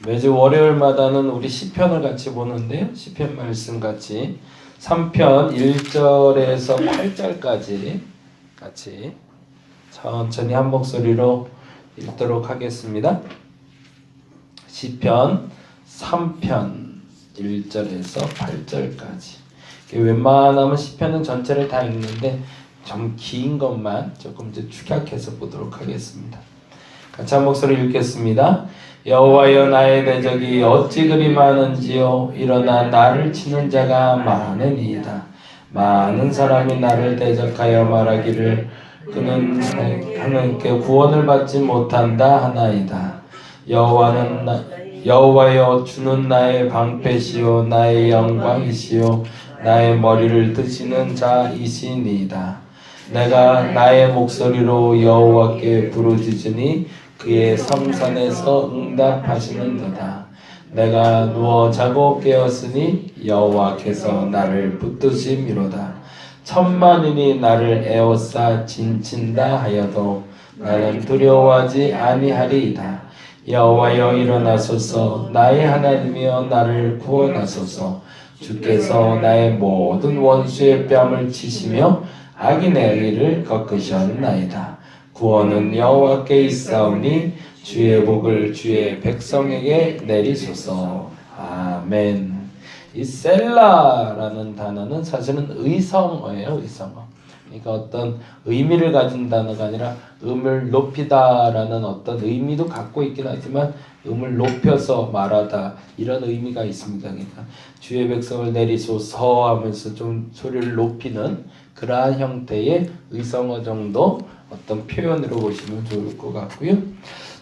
매주 월요일마다는 우리 시편을 같이 보는데요. 시편 말씀 같이 3편 1절에서 8절까지 같이 천천히 한 목소리로 읽도록 하겠습니다. 시편 3편 1절에서 8절까지. 웬만하면 시편은 전체를 다 읽는데 좀 긴 것만 조금 이제 축약해서 보도록 하겠습니다. 같이 한 목소리 읽겠습니다. 여호와여, 나의 대적이 어찌 그리 많은지요. 일어나 나를 치는 자가 많으니이다. 많은 사람이 나를 대적하여 말하기를 그는 하나님께 구원을 받지 못한다 하나이다. 여호와여, 주는 나의 방패시요 나의 영광이시요 나의 머리를 드시는 자이시니이다. 내가 나의 목소리로 여호와께 부르짖으니 그의 성산에서 응답하시는도다. 내가 누워 자고 깨었으니 여호와께서 나를 붙드심이로다. 천만인이 나를 에워싸 진친다 하여도 나는 두려워하지 아니하리이다. 여호와여, 일어나소서. 나의 하나님이여, 나를 구원하소서. 주께서 나의 모든 원수의 뺨을 치시며 악인의 의를 꺾으셨나이다. 구원은 여호와께 있사오니 주의 복을 주의 백성에게 내리소서. 아멘. 이 셀라라는 단어는 사실은 의성어예요. 의성어. 그러니까 어떤 의미를 가진 단어가 아니라 음을 높이다라는 어떤 의미도 갖고 있긴 하지만 음을 높여서 말하다 이런 의미가 있습니다. 그러니까 주의 백성을 내리소서 하면서 좀 소리를 높이는 그러한 형태의 의성어 정도 어떤 표현으로 보시면 좋을 것 같고요.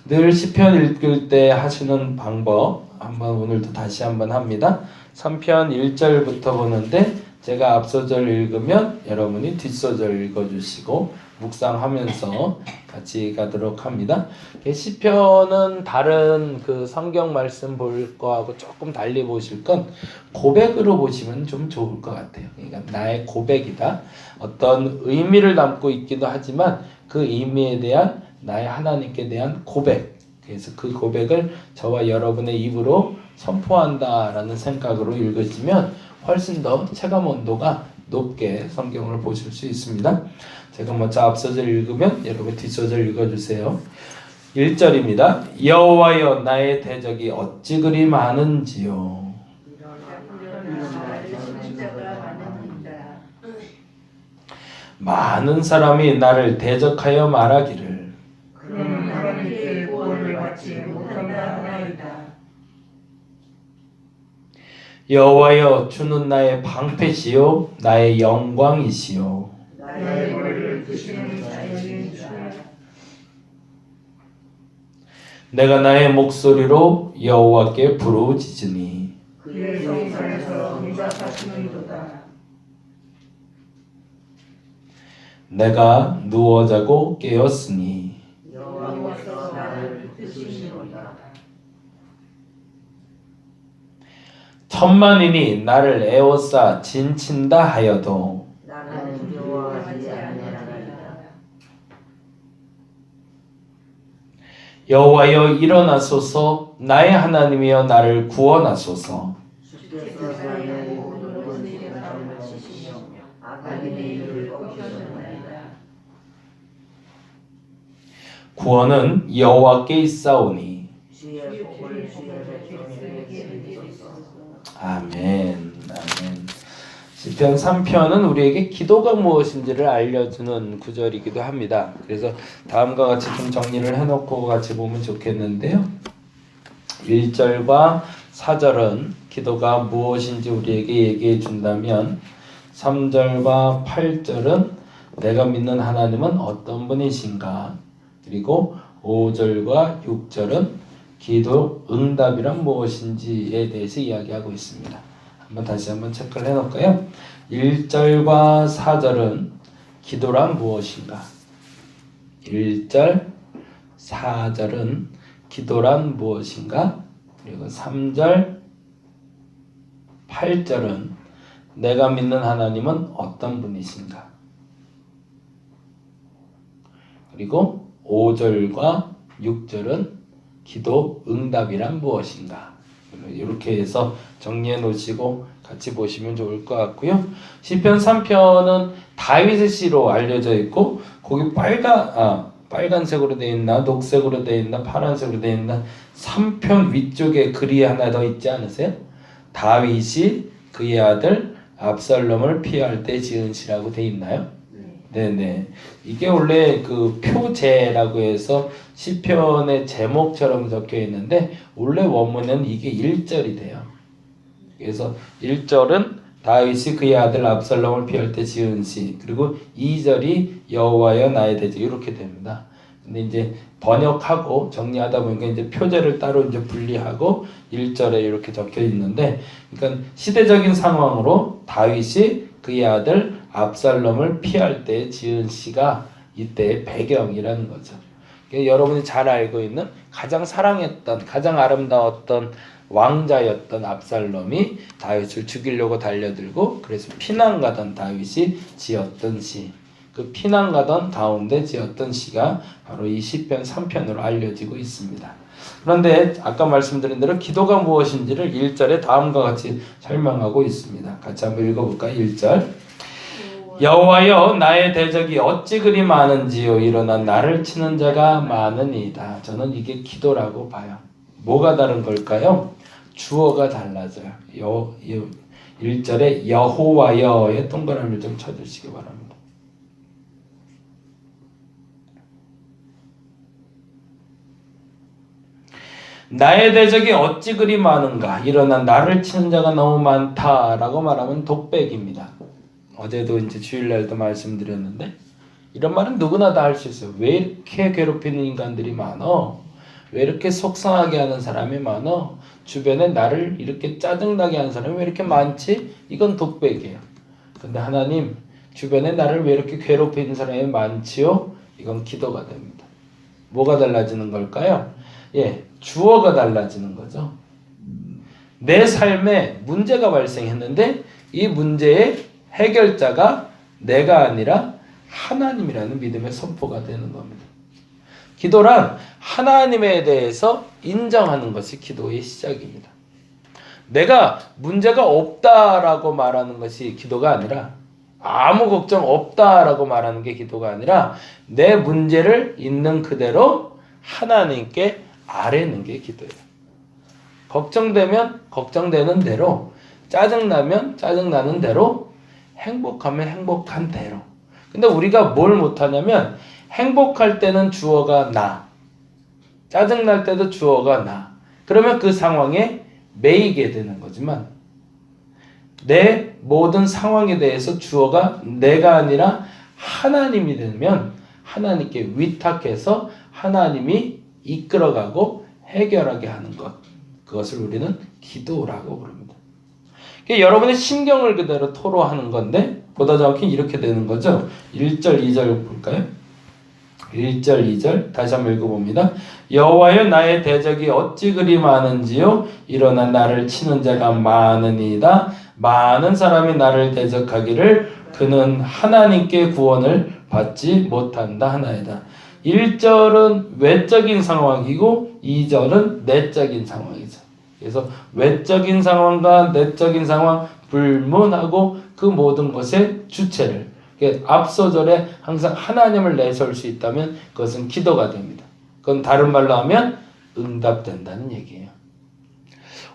늘 시편 읽을 때 하시는 방법 한번 오늘도 다시 한번 합니다. 3편 1절부터 보는데 제가 앞소절 읽으면 여러분이 뒷소절 읽어주시고 묵상하면서 같이 가도록 합니다. 시편은 다른 그 성경 말씀 볼 거하고 조금 달리 보실 건 고백으로 보시면 좀 좋을 것 같아요. 그러니까 나의 고백이다. 어떤 의미를 담고 있기도 하지만 그 의미에 대한 나의 하나님께 대한 고백. 그래서 그 고백을 저와 여러분의 입으로 선포한다라는 생각으로 읽으시면 훨씬 더 체감 온도가 높게 성경을 보실 수 있습니다. 제가 먼저 앞서절 읽으면 여러분 뒷서절 읽어주세요. 1절입니다. 여호와여, 나의 대적이 어찌 그리 많은지요. 많은 사람이 나를 대적하여 말하기를 그는 하나님께 구원을 받지 못한다 하나이다. 여호와여, 주는 나의 방패시요 나의 영광이시요 나의 머리를 드시는 자이시니라. 내가 나의 목소리로 여호와께 부르짖으니 그의 성산에서 응답하시는도다. 내가 누워 자고 깨었으니 여호와께서 나를 붙드시니로다. 천만인이 나를 에워싸 진친다 하여도 나는 두려워하지 아니하리이다. 여호와여, 일어나소서. 나의 하나님이여, 나를 구원하소서. 주께서 나의 모든 원수의 뺨을 치시며 악인의 일을 꺾으셨나이다. 구원은 여호와께 있사오니 주의 복을 주의 백성에게 내리소서. 아멘. 아멘. 시편 3편은 우리에게 기도가 무엇인지를 알려주는 구절이기도 합니다. 그래서 다음과 같이 좀 정리를 해놓고 같이 보면 좋겠는데요. 1절과 4절은 기도가 무엇인지 우리에게 얘기해 준다면 3절과 8절은 내가 믿는 하나님은 어떤 분이신가, 그리고 5절과 6절은 기도 응답이란 무엇인지에 대해서 이야기하고 있습니다. 다시 한번 체크를 해놓을까요? 1절과 4절은 기도란 무엇인가? 1절, 4절은 기도란 무엇인가? 그리고 3절, 8절은 내가 믿는 하나님은 어떤 분이신가? 그리고 5절과 6절은 기도 응답이란 무엇인가? 이렇게 해서 정리해 놓으시고 같이 보시면 좋을 것 같고요. 시편 3편은 다윗의 시로 알려져 있고 거기 빨간색으로 되어 있나 녹색으로 되어 있나 파란색으로 되어 있나 3편 위쪽에 글이 하나 더 있지 않으세요? 다윗이 그의 아들 압살롬을 피할 때 지은 시라고 되어 있나요? 네네. 이게 원래 그 표제라고 해서 시편의 제목처럼 적혀 있는데 원래 원문은 이게 1절이 돼요. 그래서 1절은 다윗이 그의 아들 압살롬을 피할 때 지은 시, 그리고 2절이 여호와여 나의 대적, 이렇게 됩니다. 근데 이제 번역하고 정리하다 보니까 이제 표제를 따로 이제 분리하고 1절에 이렇게 적혀 있는데, 그러니까 시대적인 상황으로 다윗이 그의 아들 압살롬을 피할 때 지은 시가 이때의 배경이라는 거죠. 그러니까 여러분이 잘 알고 있는 가장 사랑했던, 가장 아름다웠던 왕자였던 압살롬이 다윗을 죽이려고 달려들고 그래서 피난 가던 다윗이 지었던 시, 그 피난 가던 가운데 지었던 시가 바로 이 시편 3편으로 알려지고 있습니다. 그런데 아까 말씀드린 대로 기도가 무엇인지를 1절에 다음과 같이 설명하고 있습니다. 같이 한번 읽어볼까요? 1절. 여호와여 나의 대적이 어찌 그리 많은지요. 일어나 나를 치는 자가 많으니이다. 저는 이게 기도라고 봐요. 뭐가 다른 걸까요? 주어가 달라져요. 1절에 여호와여의 동그라미를 좀 쳐주시기 바랍니다. 나의 대적이 어찌 그리 많은가? 일어나 나를 치는 자가 너무 많다라고 말하면 독백입니다. 어제도 이제 주일날도 말씀드렸는데 이런 말은 누구나 다 할 수 있어요. 왜 이렇게 괴롭히는 인간들이 많어? 왜 이렇게 속상하게 하는 사람이 많어? 주변에 나를 이렇게 짜증나게 하는 사람이 왜 이렇게 많지? 이건 독백이에요. 근데 하나님, 주변에 나를 왜 이렇게 괴롭히는 사람이 많지요? 이건 기도가 됩니다. 뭐가 달라지는 걸까요? 주어가 달라지는 거죠. 내 삶에 문제가 발생했는데 이 문제의 해결자가 내가 아니라 하나님이라는 믿음의 선포가 되는 겁니다. 기도란 하나님에 대해서 인정하는 것이 기도의 시작입니다. 내가 문제가 없다라고 말하는 것이 기도가 아니라, 아무 걱정 없다라고 말하는 게 기도가 아니라 내 문제를 있는 그대로 하나님께 아뢰는 게 기도예요. 걱정되면 걱정되는 대로, 짜증나면 짜증나는 대로, 행복하면 행복한 대로. 근데 우리가 뭘 못하냐면 행복할 때는 주어가 나, 짜증날 때도 주어가 나. 그러면 그 상황에 매이게 되는 거지만 내 모든 상황에 대해서 주어가 내가 아니라 하나님이 되면 하나님께 위탁해서 하나님이 이끌어가고 해결하게 하는 것, 그것을 우리는 기도라고 부릅니다. 여러분의 심경을 그대로 토로하는 건데 보다 정확히 이렇게 되는 거죠. 1절 2절 볼까요? 1절 2절 다시 한번 읽어봅니다. 여호와여 나의 대적이 어찌 그리 많은지요. 일어나 나를 치는 자가 많으니이다. 많은 사람이 나를 대적하기를 그는 하나님께 구원을 받지 못한다 하나이다. 1절은 외적인 상황이고 2절은 내적인 상황이죠. 그래서 외적인 상황과 내적인 상황 불문하고 그 모든 것의 주체를, 앞서절에 항상 하나님을 내세울 수 있다면 그것은 기도가 됩니다. 그건 다른 말로 하면 응답된다는 얘기예요.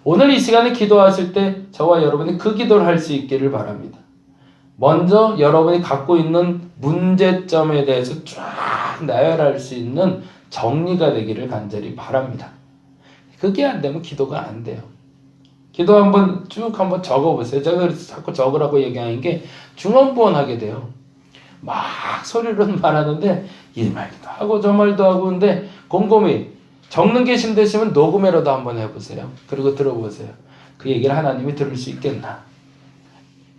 오늘 이 시간에 기도하실 때 저와 여러분이 그 기도를 할 수 있기를 바랍니다. 먼저 여러분이 갖고 있는 문제점에 대해서 쫙 나열할 수 있는 정리가 되기를 간절히 바랍니다. 그게 안 되면 기도가 안 돼요. 기도 한번 쭉 한번 적어보세요. 제가 그래서 자꾸 적으라고 얘기하는 게 중언부언하게 돼요. 막 소리로는 말하는데 이 말도 하고 저 말도 하고, 근데 곰곰이 적는 게 힘드시면 녹음해라도 한번 해보세요. 그리고 들어보세요. 그 얘기를 하나님이 들을 수 있겠나?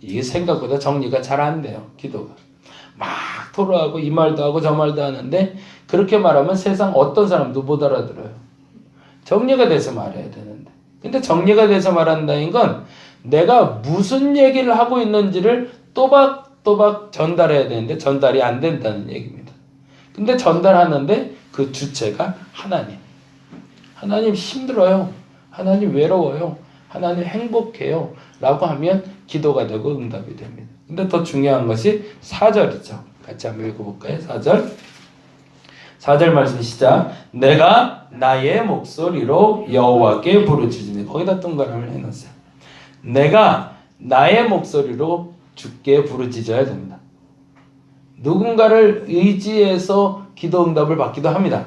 이게 생각보다 정리가 잘 안 돼요. 기도가 막 토로하고 이 말도 하고 저 말도 하는데 그렇게 말하면 세상 어떤 사람도 못 알아들어요. 정리가 돼서 말해야 되는데, 근데 정리가 돼서 말한다는 건 내가 무슨 얘기를 하고 있는지를 또박또박 전달해야 되는데 전달이 안 된다는 얘기입니다. 근데 전달하는데 그 주체가 하나님. 하나님 힘들어요. 하나님 외로워요. 하나님 행복해요. 라고 하면 기도가 되고 응답이 됩니다. 근데 더 중요한 것이 4절이죠. 같이 한번 읽어볼까요? 4절. 4절 말씀 시작. 내가 나의 목소리로 여호와께 부르짖으니. 거기다 동그라미를 해놓으세요. 내가 나의 목소리로 주께 부르짖어야 됩니다. 누군가를 의지해서 기도 응답을 받기도 합니다.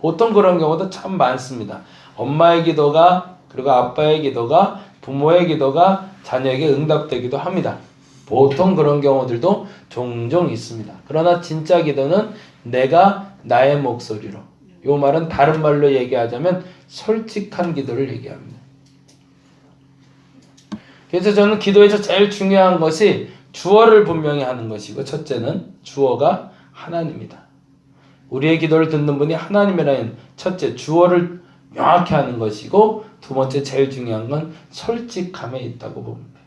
보통 그런 경우도 참 많습니다. 엄마의 기도가, 그리고 아빠의 기도가, 부모의 기도가 자녀에게 응답되기도 합니다. 보통 그런 경우들도 종종 있습니다. 그러나 진짜 기도는 내가 나의 목소리로, 이 말은 다른 말로 얘기하자면 솔직한 기도를 얘기합니다. 그래서 저는 기도에서 제일 중요한 것이 주어를 분명히 하는 것이고, 첫째는 주어가 하나님이다. 우리의 기도를 듣는 분이 하나님이라는 첫째 주어를 명확히 하는 것이고, 두 번째 제일 중요한 건 솔직함에 있다고 봅니다.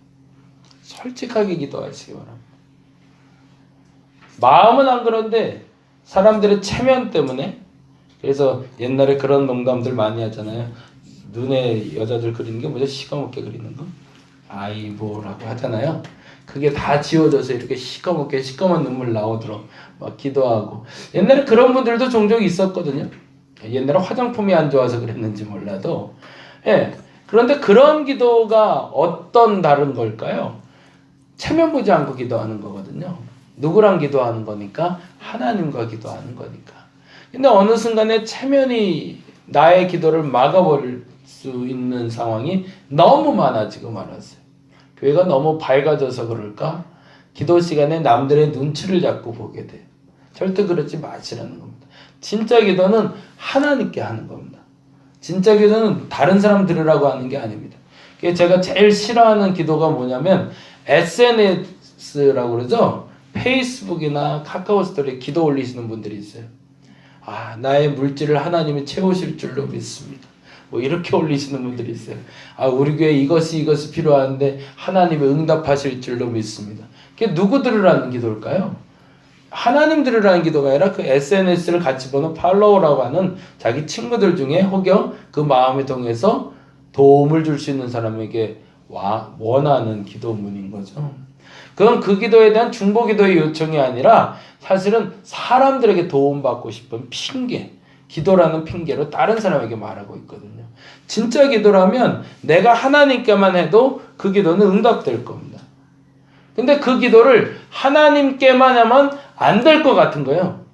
솔직하게 기도하시기 바랍니다. 마음은 안 그런데 사람들의 체면 때문에, 그래서 옛날에 그런 농담들 많이 하잖아요. 눈에 여자들 그리는 게 뭐죠? 시커멓게 그리는 거? 아이보라고 하잖아요. 그게 다 지워져서 이렇게 시커멓게 시꺼먼 눈물 나오도록 막 기도하고. 옛날에 그런 분들도 종종 있었거든요. 옛날에 화장품이 안 좋아서 그랬는지 몰라도. 예. 그런데 그런 기도가 어떤 다른 걸까요? 체면 보지 않고 기도하는 거거든요. 누구랑 기도하는 거니까? 하나님과 기도하는 거니까. 근데 어느 순간에 체면이 나의 기도를 막아버릴 수 있는 상황이 너무 많아지고 말았어요. 교회가 너무 밝아져서 그럴까? 기도 시간에 남들의 눈치를 자꾸 보게 돼요. 절대 그러지 마시라는 겁니다. 진짜 기도는 하나님께 하는 겁니다. 진짜 기도는 다른 사람 들으라고 하는 게 아닙니다. 제가 제일 싫어하는 기도가 뭐냐면 SNS라고 그러죠. 페이스북이나 카카오 스토리에 기도 올리시는 분들이 있어요. 아, 나의 물질을 하나님이 채우실 줄로 믿습니다. 뭐 이렇게 올리시는 분들이 있어요. 아, 우리 교회 이것이 필요한데 하나님이 응답하실 줄로 믿습니다. 그게 누구 들으라는 기도일까요? 하나님 들으라는 기도가 아니라 그 SNS를 같이 보는 팔로워라고 하는 자기 친구들 중에 혹여 그 마음에 동해서 도움을 줄 수 있는 사람에게 원하는 기도문인 거죠. 그건 그 기도에 대한 중보기도의 요청이 아니라 사실은 사람들에게 도움받고 싶은 핑계, 기도라는 핑계로 다른 사람에게 말하고 있거든요. 진짜 기도라면 내가 하나님께만 해도 그 기도는 응답될 겁니다. 근데 그 기도를 하나님께만 하면 안 될 것 같은 거예요.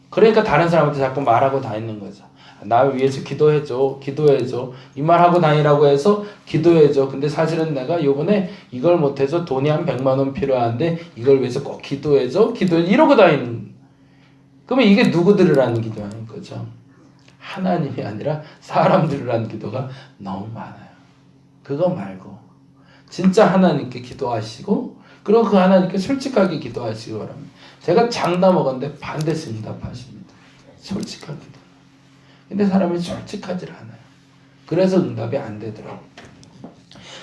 그러니까 다른 사람한테 자꾸 말하고 다니는 거죠. 나 위해서 기도해줘, 기도해줘. 이 말 하고 다니라고 해서 기도해줘. 근데 사실은 내가 요번에 이걸 못해서 돈이 한 100만 원 필요한데 이걸 위해서 꼭 기도해줘, 이러고 다니는. 그러면 이게 누구 들으라는 기도하는 거죠? 하나님이 아니라 사람 들으라는 기도가 너무 많아요. 그거 말고 진짜 하나님께 기도하시고, 그리고 그 하나님께 솔직하게 기도하시기 바랍니다. 제가 장담 먹었는데 반드시 응답하십니다. 솔직한 기도. 근데 사람이 솔직하지 않아요. 그래서 응답이 안 되더라고요.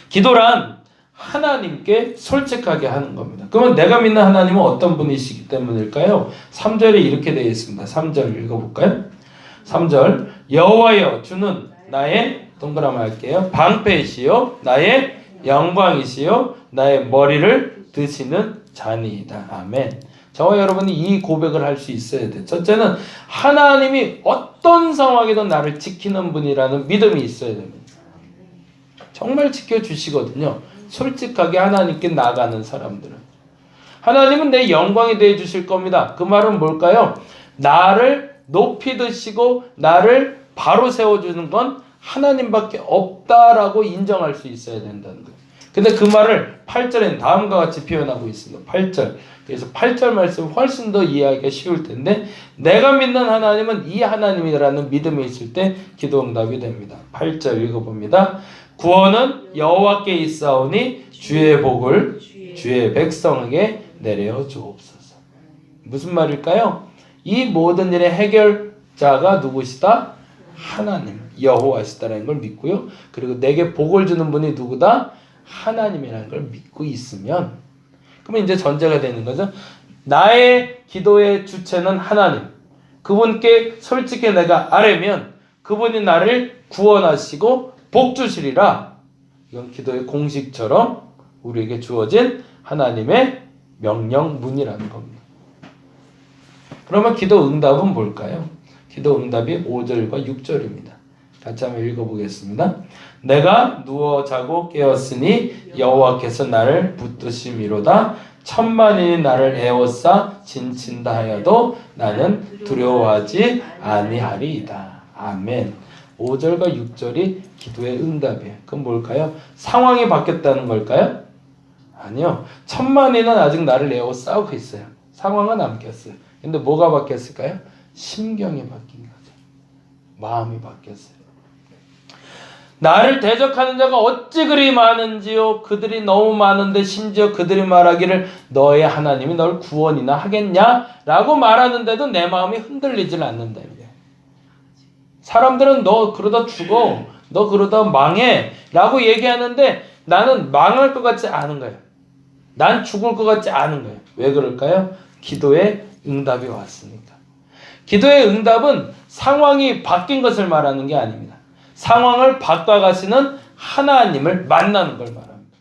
기도란 하나님께 솔직하게 하는 겁니다. 그러면 내가 믿는 하나님은 어떤 분이시기 때문일까요? 3절에 이렇게 되어 있습니다. 3절 읽어볼까요? 3절 여호와여 주는 나의 동그라미 할게요. 방패이시요 나의 영광이시요 나의 머리를 드시는 자니이다. 아멘. 저와 여러분이 이 고백을 할 수 있어야 돼요. 첫째는 하나님이 어떤 상황이든 나를 지키는 분이라는 믿음이 있어야 됩니다. 정말 지켜주시거든요. 솔직하게 하나님께 나가는 사람들은. 하나님은 내 영광이 되어 주실 겁니다. 그 말은 뭘까요? 나를 높이 드시고 나를 바로 세워주는 건 하나님밖에 없다라고 인정할 수 있어야 된다는 거예요. 근데 그 말을 8절에는 다음과 같이 표현하고 있습니다. 8절. 그래서 8절 말씀 훨씬 더 이해하기가 쉬울 텐데, 내가 믿는 하나님은 이 하나님이라는 믿음이 있을 때 기도 응답이 됩니다. 8절 읽어봅니다. 구원은 여호와께 있사오니 주의 복을 주의 백성에게 내려 주옵소서. 무슨 말일까요? 이 모든 일의 해결자가 누구시다? 하나님, 여호와시다라는 걸 믿고요. 그리고 내게 복을 주는 분이 누구다? 하나님이라는 걸 믿고 있으면, 그러면 이제 전제가 되는 거죠. 나의 기도의 주체는 하나님. 그분께 솔직히 내가 아뢰면 그분이 나를 구원하시고 복 주시리라. 이건 기도의 공식처럼 우리에게 주어진 하나님의 명령문이라는 겁니다. 그러면 기도 응답은 뭘까요? 기도 응답이 5절과 6절입니다. 같이 한번 읽어보겠습니다. 내가 누워 자고 깨었으니 여호와께서 나를 붙드심이로다. 천만인이 나를 에워싸 진친다 하여도 나는 두려워하지 아니하리이다. 아멘. 5절과 6절이 기도의 응답이에요. 그럼 뭘까요? 상황이 바뀌었다는 걸까요? 아니요. 천만인은 아직 나를 에워싸고 있어요. 상황은 안 바뀌었어요. 근데 뭐가 바뀌었을까요? 심경이 바뀐 거죠. 마음이 바뀌었어요. 나를 대적하는 자가 어찌 그리 많은지요. 그들이 너무 많은데 심지어 그들이 말하기를 너의 하나님이 널 구원이나 하겠냐? 라고 말하는데도 내 마음이 흔들리질 않는다. 사람들은 너 그러다 죽어. 너 그러다 망해. 라고 얘기하는데 나는 망할 것 같지 않은 거예요. 난 죽을 것 같지 않은 거예요. 왜 그럴까요? 기도의 응답이 왔으니까. 기도의 응답은 상황이 바뀐 것을 말하는 게 아닙니다. 상황을 바꿔가시는 하나님을 만나는 걸 말합니다.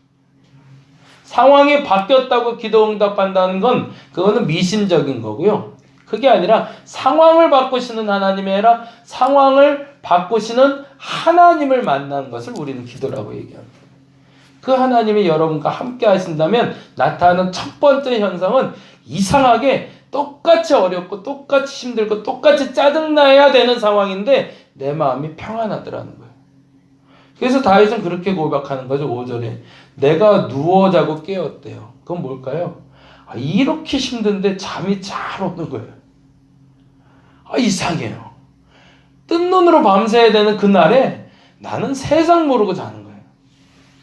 상황이 바뀌었다고 기도 응답한다는 건 그거는 미신적인 거고요. 그게 아니라 상황을 바꾸시는 하나님이 아니라 상황을 바꾸시는 하나님을 만나는 것을 우리는 기도라고 얘기합니다. 그 하나님이 여러분과 함께 하신다면 나타나는 첫 번째 현상은 이상하게 똑같이 어렵고 똑같이 힘들고 똑같이 짜증나야 되는 상황인데 내 마음이 평안하더라는 거예요. 그래서 다윗은 그렇게 고백하는 거죠. 5절에 내가 누워 자고 깨었대요. 그건 뭘까요? 이렇게 힘든데 잠이 잘 오는 거예요. 이상해요. 뜬 눈으로 밤새야 되는 그날에 나는 세상 모르고 자는 거예요.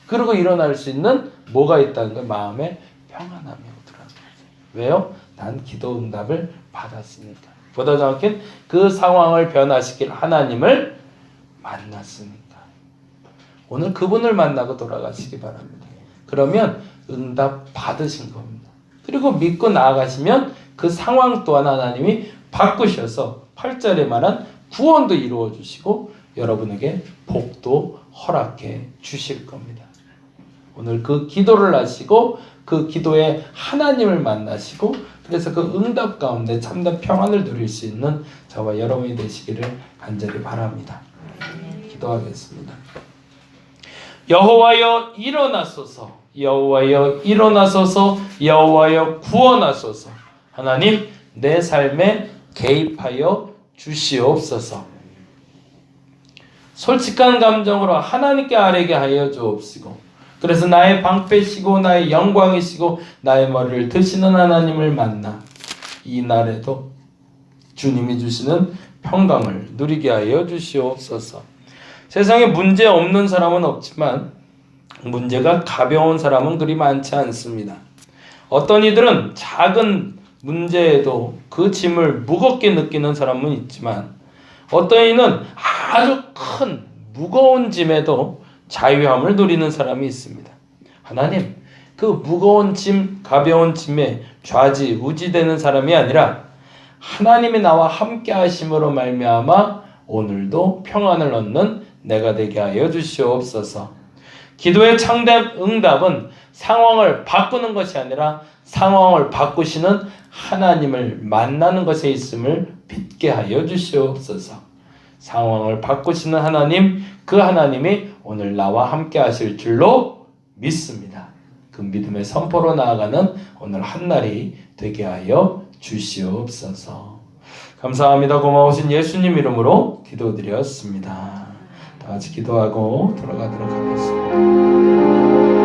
그리고 일어날 수 있는 뭐가 있다는 거예요? 마음에 평안함이 오더라는 거죠. 왜요? 난 기도 응답을 받았으니까. 보다 정확히 그 상황을 변화시킬 하나님을 만났으니까. 오늘 그분을 만나고 돌아가시기 바랍니다. 그러면 응답 받으신 겁니다. 그리고 믿고 나아가시면 그 상황 또한 하나님이 바꾸셔서 8절에 말한 구원도 이루어 주시고 여러분에게 복도 허락해 주실 겁니다. 오늘 그 기도를 하시고 그 기도에 하나님을 만나시고 그래서 그 응답 가운데 참된 평안을 누릴 수 있는 저와 여러분이 되시기를 간절히 바랍니다. 기도하겠습니다. 여호와여 일어나소서. 여호와여 일어나소서. 여호와여 구원하소서. 하나님 내 삶에 개입하여 주시옵소서. 솔직한 감정으로 하나님께 아뢰게 하여 주옵시고 그래서 나의 방패시고 나의 영광이시고 나의 머리를 드시는 하나님을 만나 이 날에도 주님이 주시는 평강을 누리게 하여 주시옵소서. 세상에 문제 없는 사람은 없지만 문제가 가벼운 사람은 그리 많지 않습니다. 어떤 이들은 작은 문제에도 그 짐을 무겁게 느끼는 사람은 있지만 어떤 이는 아주 큰 무거운 짐에도 자유함을 누리는 사람이 있습니다. 하나님, 그 무거운 짐, 가벼운 짐에 좌지우지되는 사람이 아니라 하나님이 나와 함께 하심으로 말미암아 오늘도 평안을 얻는 내가 되게 하여 주시옵소서. 기도의 참된 응답은 상황을 바꾸는 것이 아니라 상황을 바꾸시는 하나님을 만나는 것에 있음을 믿게 하여 주시옵소서. 상황을 바꾸시는 하나님, 그 하나님이 오늘 나와 함께 하실 줄로 믿습니다. 그 믿음의 선포로 나아가는 오늘 한날이 되게 하여 주시옵소서. 감사합니다. 고마우신 예수님 이름으로 기도드렸습니다. 다 같이 기도하고 돌아가도록 하겠습니다.